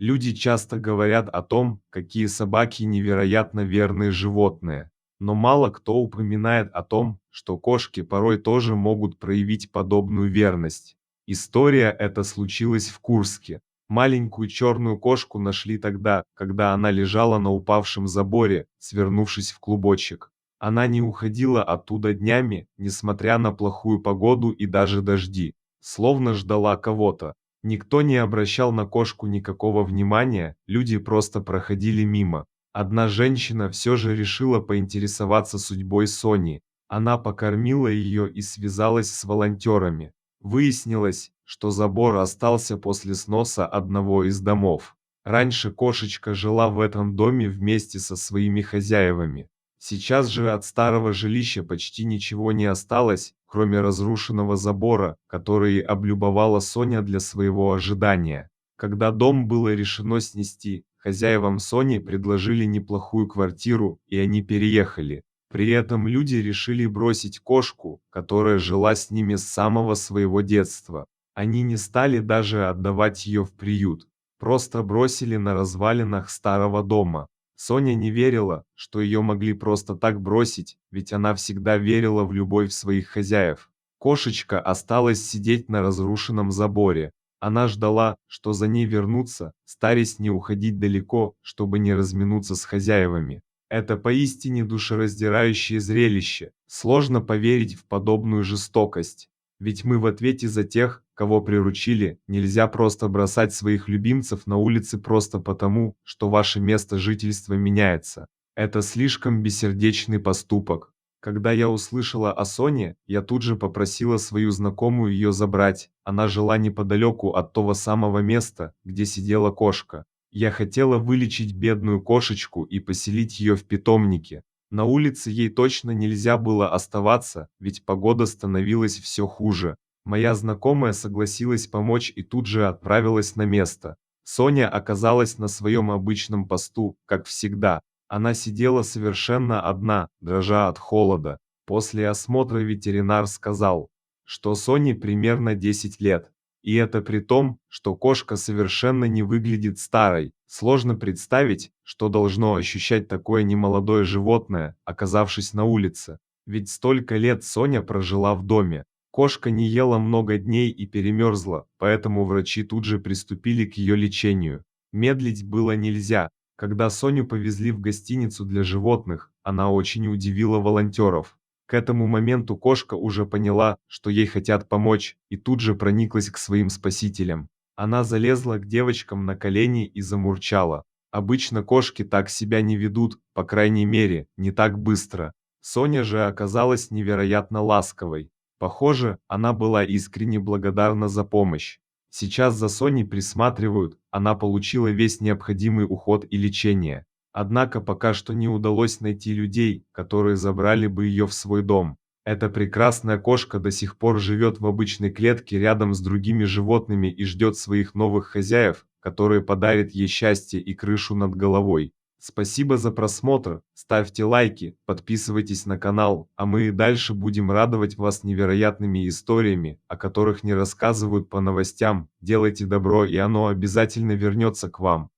Люди часто говорят о том, какие собаки невероятно верные животные, но мало кто упоминает о том, что кошки порой тоже могут проявить подобную верность. История эта случилась в Курске. Маленькую черную кошку нашли тогда, когда она лежала на упавшем заборе, свернувшись в клубочек. Она не уходила оттуда днями, несмотря на плохую погоду и даже дожди, словно ждала кого-то. Никто не обращал на кошку никакого внимания, люди просто проходили мимо. Одна женщина все же решила поинтересоваться судьбой Сони. Она покормила ее и связалась с волонтерами. Выяснилось, что забор остался после сноса одного из домов. Раньше кошечка жила в этом доме вместе со своими хозяевами. Сейчас же от старого жилища почти ничего не осталось, кроме разрушенного забора, который облюбовала Соня для своего ожидания. Когда дом было решено снести, хозяевам Сони предложили неплохую квартиру, и они переехали. При этом люди решили бросить кошку, которая жила с ними с самого своего детства. Они не стали даже отдавать ее в приют, просто бросили на развалинах старого дома. Соня не верила, что ее могли просто так бросить, ведь она всегда верила в любовь своих хозяев. Кошечка осталась сидеть на разрушенном заборе. Она ждала, что за ней вернутся, стараясь не уходить далеко, чтобы не разминуться с хозяевами. Это поистине душераздирающее зрелище. Сложно поверить в подобную жестокость. Ведь мы в ответе за тех, кого приручили, нельзя просто бросать своих любимцев на улице просто потому, что ваше место жительства меняется. Это слишком бессердечный поступок. Когда я услышала о Соне, я тут же попросила свою знакомую ее забрать. Она жила неподалеку от того самого места, где сидела кошка. Я хотела вылечить бедную кошечку и поселить ее в питомнике. На улице ей точно нельзя было оставаться, ведь погода становилась все хуже. Моя знакомая согласилась помочь и тут же отправилась на место. Соня оказалась на своем обычном посту, как всегда. Она сидела совершенно одна, дрожа от холода. После осмотра ветеринар сказал, что Соне примерно 10 лет. И это при том, что кошка совершенно не выглядит старой. Сложно представить, что должно ощущать такое немолодое животное, оказавшись на улице. Ведь столько лет Соня прожила в доме. Кошка не ела много дней и перемерзла, поэтому врачи тут же приступили к ее лечению. Медлить было нельзя. Когда Соню повезли в гостиницу для животных, она очень удивила волонтеров. К этому моменту кошка уже поняла, что ей хотят помочь, и тут же прониклась к своим спасителям. Она залезла к девочкам на колени и замурчала. Обычно кошки так себя не ведут, по крайней мере, не так быстро. Соня же оказалась невероятно ласковой. Похоже, она была искренне благодарна за помощь. Сейчас за Соней присматривают, она получила весь необходимый уход и лечение. Однако пока что не удалось найти людей, которые забрали бы ее в свой дом. Эта прекрасная кошка до сих пор живет в обычной клетке рядом с другими животными и ждет своих новых хозяев, которые подарят ей счастье и крышу над головой. Спасибо за просмотр, ставьте лайки, подписывайтесь на канал, а мы и дальше будем радовать вас невероятными историями, о которых не рассказывают по новостям. Делайте добро, и оно обязательно вернется к вам.